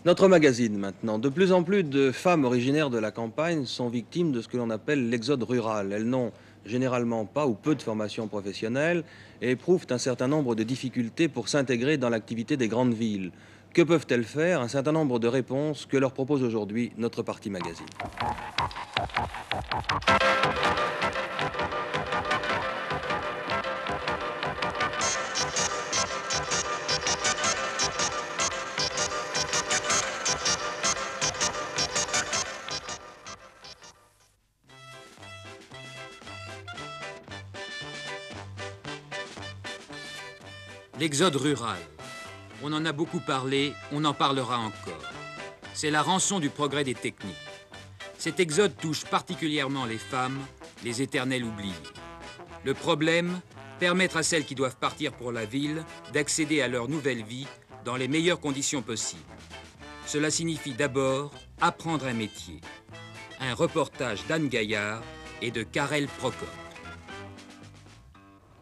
Notre magazine maintenant. De plus en plus de femmes originaires de la campagne sont victimes de ce que l'on appelle l'exode rural. Elles n'ont généralement pas ou peu de formation professionnelle et éprouvent un certain nombre de difficultés pour s'intégrer dans l'activité des grandes villes. Que peuvent-elles faire? Un certain nombre de réponses que leur propose aujourd'hui notre partie magazine. L'exode rural. On en a beaucoup parlé, on en parlera encore. C'est la rançon du progrès des techniques. Cet exode touche particulièrement les femmes, les éternelles oubliées. Le problème, permettre à celles qui doivent partir pour la ville d'accéder à leur nouvelle vie dans les meilleures conditions possibles. Cela signifie d'abord apprendre un métier. Un reportage d'Anne Gaillard et de Karel Prokop.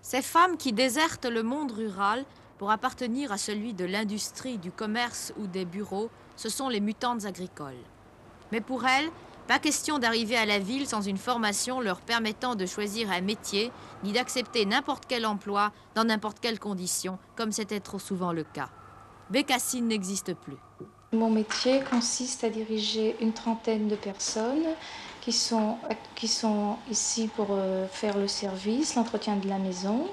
Ces femmes qui désertent le monde rural pour appartenir à celui de l'industrie, du commerce ou des bureaux, ce sont les mutantes agricoles. Mais pour elles, pas question d'arriver à la ville sans une formation leur permettant de choisir un métier, ni d'accepter n'importe quel emploi dans n'importe quelles conditions, comme c'était trop souvent le cas. Bécassine n'existe plus. Mon métier consiste à diriger une trentaine de personnes qui sont ici pour faire le service, l'entretien de la maison.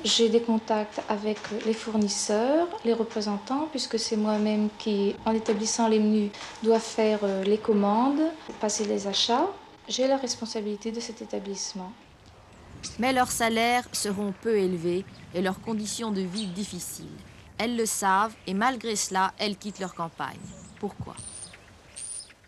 J'ai des contacts avec les fournisseurs, les représentants, puisque c'est moi-même qui, en établissant les menus, dois faire les commandes, passer les achats. J'ai la responsabilité de cet établissement. Mais leurs salaires seront peu élevés et leurs conditions de vie difficiles. Elles le savent et malgré cela, elles quittent leur campagne. Pourquoi ?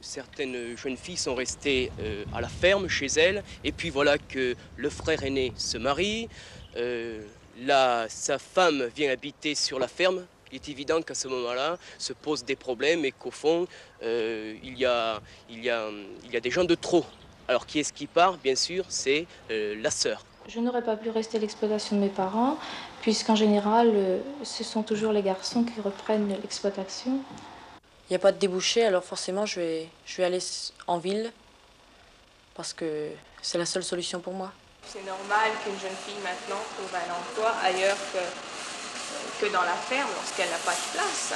Certaines jeunes filles sont restées à la ferme chez elles, et puis voilà que le frère aîné se marie, sa femme vient habiter sur la ferme. Il est évident qu'à ce moment-là se posent des problèmes et qu'au fond, il y a des gens de trop. Alors qui est-ce qui part? Bien sûr, c'est la sœur. Je n'aurais pas pu rester à l'exploitation de mes parents, puisqu'en général, ce sont toujours les garçons qui reprennent l'exploitation. Il n'y a pas de débouché, alors forcément je vais aller en ville parce que c'est la seule solution pour moi. C'est normal qu'une jeune fille maintenant trouve un emploi ailleurs que dans la ferme lorsqu'elle n'a pas de place.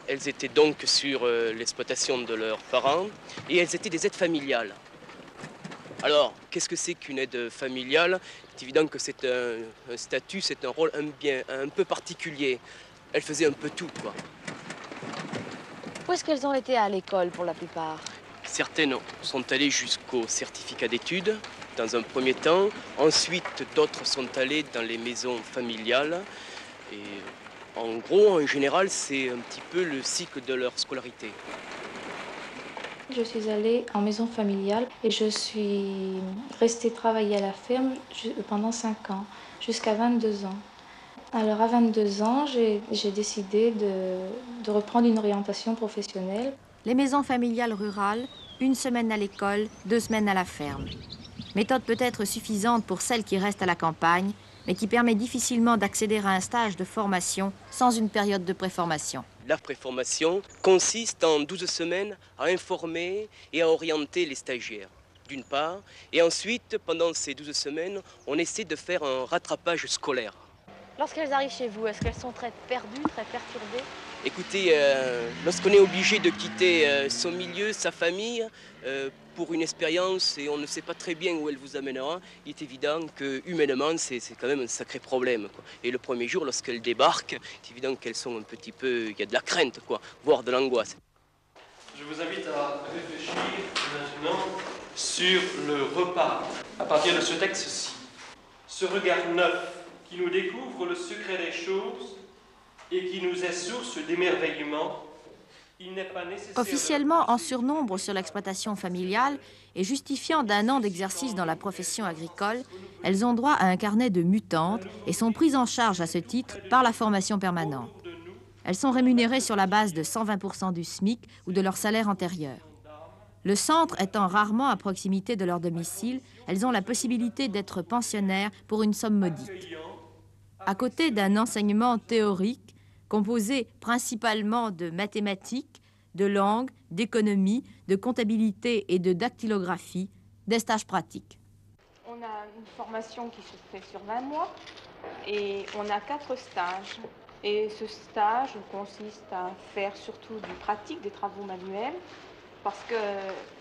Elles étaient donc sur l'exploitation de leurs parents et elles étaient des aides familiales. Alors, qu'est-ce que c'est qu'une aide familiale? C'est évident que c'est un statut, c'est un rôle un peu particulier. Elles faisaient un peu tout, quoi. Où est-ce qu'elles ont été à l'école pour la plupart? Certaines sont allées jusqu'au certificat d'études, dans un premier temps. Ensuite, d'autres sont allées dans les maisons familiales. Et en gros, en général, c'est un petit peu le cycle de leur scolarité. Je suis allée en maison familiale et je suis restée travailler à la ferme pendant 5 ans, jusqu'à 22 ans. Alors à 22 ans, j'ai décidé de reprendre une orientation professionnelle. Les maisons familiales rurales, 1 semaine à l'école, 2 semaines à la ferme. Méthode peut-être suffisante pour celles qui restent à la campagne, mais qui permet difficilement d'accéder à un stage de formation sans une période de préformation. La préformation consiste en 12 semaines à informer et à orienter les stagiaires, d'une part. Et ensuite, pendant ces 12 semaines, on essaie de faire un rattrapage scolaire. Lorsqu'elles arrivent chez vous, est-ce qu'elles sont très perdues, très perturbées? Écoutez, lorsqu'on est obligé de quitter son milieu, sa famille, pour une expérience et on ne sait pas très bien où elle vous amènera, il est évident que humainement, c'est quand même un sacré problème, quoi. Et le premier jour, lorsqu'elles débarquent, c'est évident qu'elles sont un petit peu... Il y a de la crainte, quoi, voire de l'angoisse. Je vous invite à réfléchir maintenant sur le repas, à partir de ce texte-ci. Ce regard neuf qui nous découvre le secret des choses et qui nous est source d'émerveillement, il n'est pas nécessaire... Officiellement en surnombre sur l'exploitation familiale et justifiant d'1 an d'exercice dans la profession agricole, elles ont droit à un carnet de mutantes et sont prises en charge à ce titre par la formation permanente. Elles sont rémunérées sur la base de 120% du SMIC ou de leur salaire antérieur. Le centre étant rarement à proximité de leur domicile, elles ont la possibilité d'être pensionnaires pour une somme modique. À côté d'un enseignement théorique, composé principalement de mathématiques, de langue, d'économie, de comptabilité et de dactylographie, des stages pratiques. On a une formation qui se fait sur 20 mois et on a 4 stages. Et ce stage consiste à faire surtout du pratique, des travaux manuels, parce que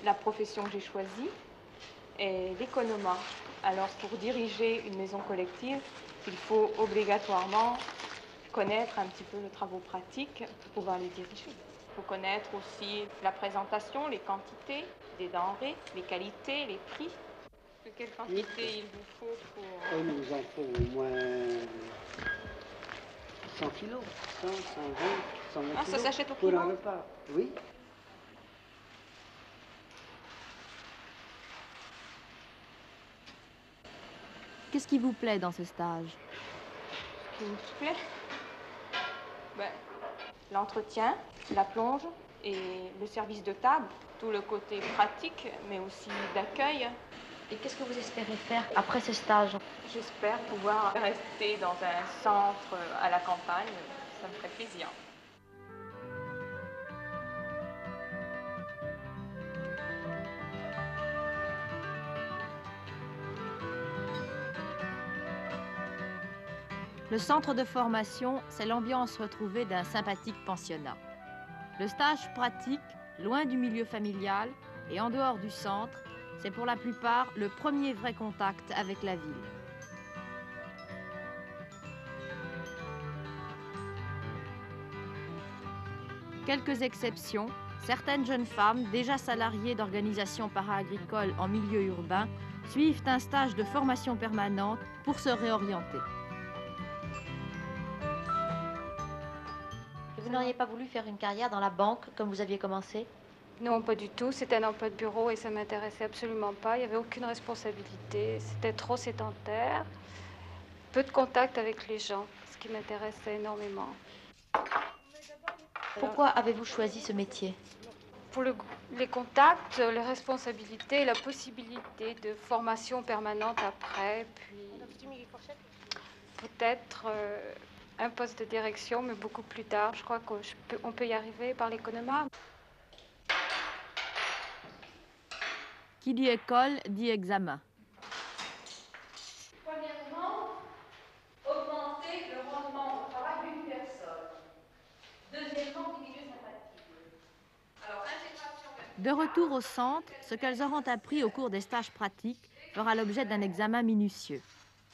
la profession que j'ai choisie est l'économa. Alors pour diriger une maison collective, il faut obligatoirement connaître un petit peu les travaux pratiques pour pouvoir les diriger. Il faut connaître aussi la présentation, les quantités des denrées, les qualités, les prix. Quelle quantité il vous faut pour... Il nous en faut au moins 100 kilos, 100, 120, 120 kilos. Ah, ça s'achète au pour kilo? un repas, oui. Qu'est-ce qui vous plaît dans ce stage? Ce qui me plaît, ben, l'entretien, la plonge et le service de table, tout le côté pratique, mais aussi d'accueil. Et qu'est-ce que vous espérez faire après ce stage? J'espère pouvoir rester dans un centre à la campagne, ça me ferait plaisir. Le centre de formation, c'est l'ambiance retrouvée d'un sympathique pensionnat. Le stage pratique, loin du milieu familial et en dehors du centre, c'est pour la plupart le premier vrai contact avec la ville. Quelques exceptions, certaines jeunes femmes, déjà salariées d'organisations para-agricoles en milieu urbain, suivent un stage de formation permanente pour se réorienter. Vous n'auriez pas voulu faire une carrière dans la banque comme vous aviez commencé? Non, pas du tout. C'était un emploi de bureau et ça ne m'intéressait absolument pas. Il n'y avait aucune responsabilité. C'était trop sédentaire. Peu de contact avec les gens, ce qui m'intéressait énormément. Pourquoi avez-vous choisi ce métier? Pour les contacts, les responsabilités, la possibilité de formation permanente après, puis peut-être un poste de direction, mais beaucoup plus tard. Je crois qu'on peut y arriver par l'économa. Qui dit école, dit examen. Premièrement, augmenter le rendement au travail d'une personne. Deuxièmement, diminuer sa fatigue. Alors, intégration... De retour au centre, ce qu'elles auront appris au cours des stages pratiques fera l'objet d'un examen minutieux.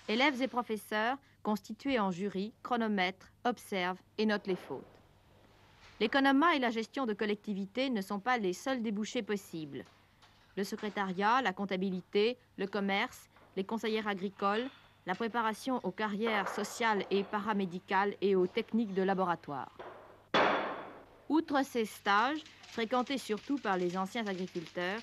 Élèves et professeurs, constitués en jury, chronomètrent, observent et notent les fautes. L'économat et la gestion de collectivités ne sont pas les seuls débouchés possibles. Le secrétariat, la comptabilité, le commerce, les conseillères agricoles, la préparation aux carrières sociales et paramédicales et aux techniques de laboratoire. Outre ces stages, fréquentés surtout par les anciens agriculteurs,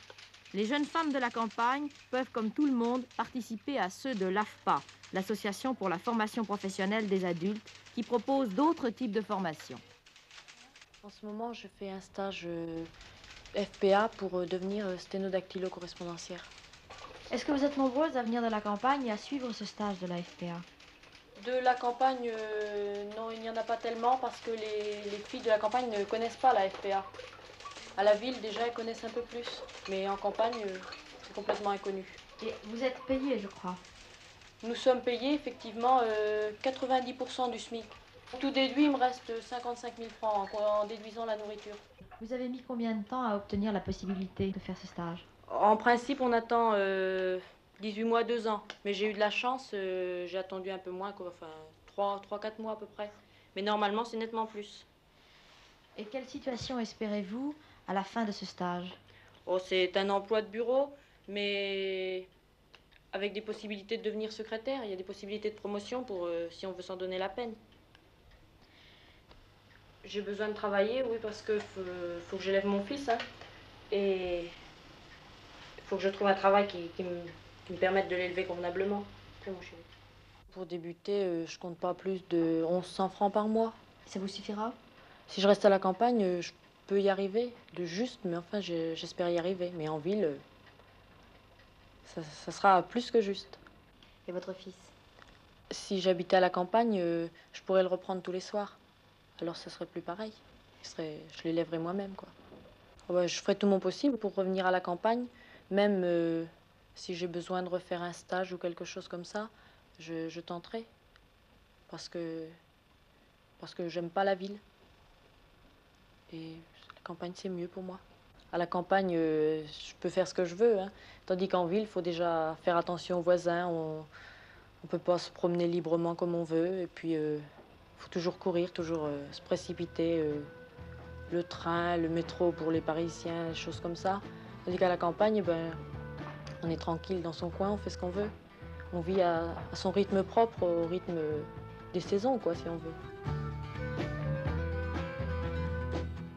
les jeunes femmes de la campagne peuvent, comme tout le monde, participer à ceux de l'AFPA, l'Association pour la formation professionnelle des adultes, qui propose d'autres types de formations. En ce moment, je fais un stage FPA pour devenir sténodactylo-correspondancière. Est-ce que vous êtes nombreuses à venir de la campagne et à suivre ce stage de la FPA? De la campagne, non, il n'y en a pas tellement parce que les filles de la campagne ne connaissent pas la FPA. À la ville, déjà, elles connaissent un peu plus, mais en campagne, c'est complètement inconnu. Et vous êtes payées, je crois? Nous sommes payés, effectivement, 90% du SMIC. Tout déduit, il me reste 55 000 francs en déduisant la nourriture. Vous avez mis combien de temps à obtenir la possibilité de faire ce stage? En principe, on attend 18 mois, 2 ans. Mais j'ai eu de la chance, j'ai attendu un peu moins, quoi, enfin 3-4 mois à peu près. Mais normalement, c'est nettement plus. Et quelle situation espérez-vous à la fin de ce stage? Oh, c'est un emploi de bureau, mais avec des possibilités de devenir secrétaire. Il y a des possibilités de promotion pour si on veut s'en donner la peine. J'ai besoin de travailler, oui, parce que faut que j'élève mon fils. Hein, et il faut que je trouve un travail qui me permette de l'élever convenablement. Mon chéri. Pour débuter, je compte pas plus de 1100 francs par mois. Ça vous suffira? Si je reste à la campagne, je peux y arriver, de juste, mais enfin, j'espère y arriver. Mais en ville, ça sera plus que juste. Et votre fils? Si j'habitais à la campagne, je pourrais le reprendre tous les soirs, alors ce serait plus pareil. Je l'élèverais moi-même, quoi. Ouais, je ferai tout mon possible pour revenir à la campagne, même si j'ai besoin de refaire un stage ou quelque chose comme ça, je tenterai. Parce que j'aime pas la ville. Et la campagne, c'est mieux pour moi. À la campagne, je peux faire ce que je veux, hein. Tandis qu'en ville, il faut déjà faire attention aux voisins. On ne peut pas se promener librement comme on veut. Et puis, il faut toujours courir, toujours se précipiter. Le train, le métro pour les Parisiens, des choses comme ça. Tandis qu'à la campagne, ben, on est tranquille dans son coin, on fait ce qu'on veut. On vit à son rythme propre, au rythme des saisons, quoi, si on veut.